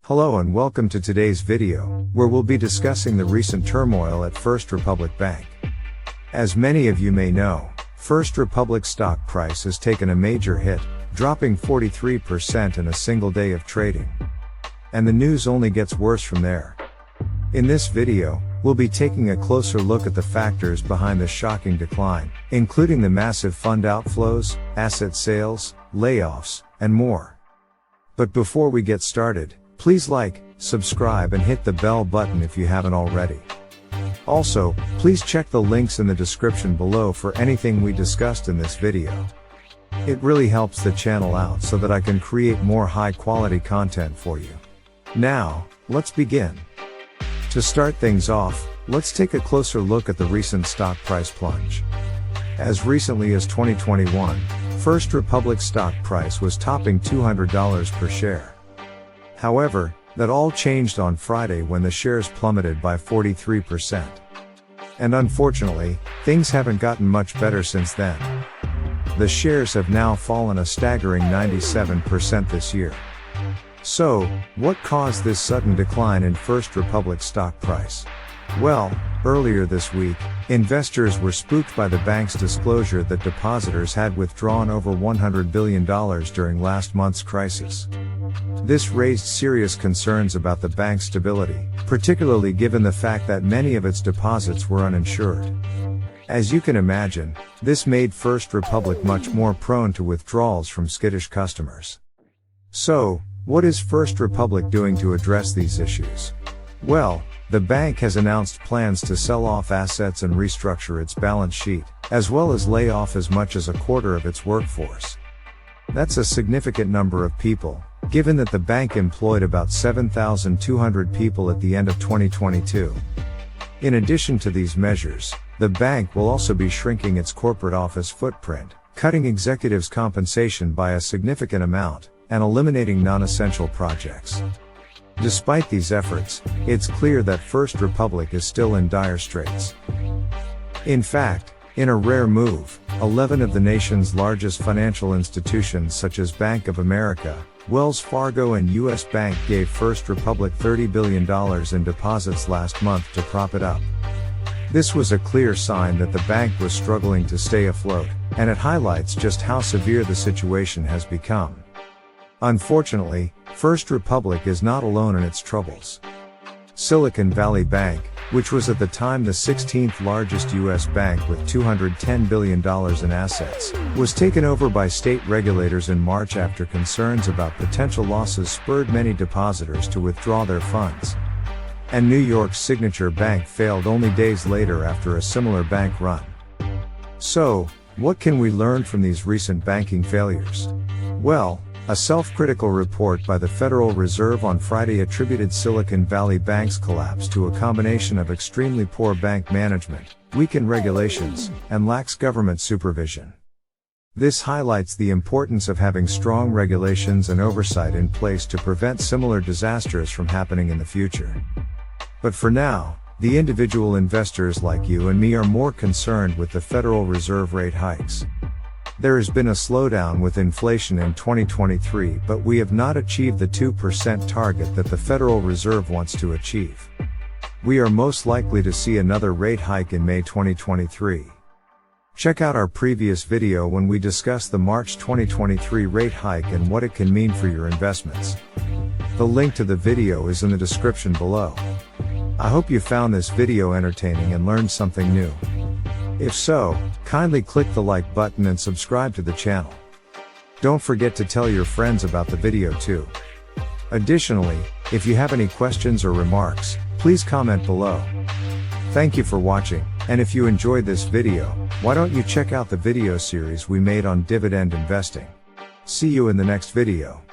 Hello and welcome to today's video, where we'll be discussing the recent turmoil at First Republic Bank. As many of you may know, First Republic stock price has taken a major hit, dropping 43% in a single day of trading. And the news only gets worse from there. In this video, we'll be taking a closer look at the factors behind the shocking decline, including the massive fund outflows, asset sales, layoffs, and more. But before we get started, please like, subscribe and hit the bell button if you haven't already. Also, please check the links in the description below for anything we discussed in this video. It really helps the channel out so that I can create more high quality content for you. Now, let's begin. To start things off, let's take a closer look at the recent stock price plunge. As recently as 2021, First Republic stock price was topping $200 per share. However, that all changed on Friday when the shares plummeted by 43%. And unfortunately, things haven't gotten much better since then. The shares have now fallen a staggering 97% this year. So, what caused this sudden decline in First Republic stock price? Well, earlier this week, investors were spooked by the bank's disclosure that depositors had withdrawn over $100 billion during last month's crisis. This raised serious concerns about the bank's stability, particularly given the fact that many of its deposits were uninsured. As you can imagine, this made First Republic much more prone to withdrawals from skittish customers. So, what is First Republic doing to address these issues? Well, the bank has announced plans to sell off assets and restructure its balance sheet, as well as lay off as much as a quarter of its workforce. That's a significant number of people, given that the bank employed about 7,200 people at the end of 2022. In addition to these measures, the bank will also be shrinking its corporate office footprint, cutting executives' compensation by a significant amount, and eliminating non-essential projects. Despite these efforts, it's clear that First Republic is still in dire straits. In fact, in a rare move, 11 of the nation's largest financial institutions such as Bank of America, Wells Fargo and U.S. Bank gave First Republic $30 billion in deposits last month to prop it up. This was a clear sign that the bank was struggling to stay afloat, and it highlights just how severe the situation has become. Unfortunately, First Republic is not alone in its troubles. Silicon Valley Bank, which was at the time the 16th largest U.S. bank with $210 billion in assets, was taken over by state regulators in March after concerns about potential losses spurred many depositors to withdraw their funds. And New York's Signature Bank failed only days later after a similar bank run. So, what can we learn from these recent banking failures? Well, a self-critical report by the Federal Reserve on Friday attributed Silicon Valley Bank's collapse to a combination of extremely poor bank management, weakened regulations, and lax government supervision. This highlights the importance of having strong regulations and oversight in place to prevent similar disasters from happening in the future. But for now, the individual investors like you and me are more concerned with the Federal Reserve rate hikes. There has been a slowdown with inflation in 2023, but we have not achieved the 2% target that the Federal Reserve wants to achieve. We are most likely to see another rate hike in May 2023. Check out our previous video when we discuss the March 2023 rate hike and what it can mean for your investments. The link to the video is in the description below. I hope you found this video entertaining and learned something new. If so, kindly click the like button and subscribe to the channel. Don't forget to tell your friends about the video too. Additionally, if you have any questions or remarks, please comment below. Thank you for watching, and if you enjoyed this video, why don't you check out the video series we made on dividend investing. See you in the next video.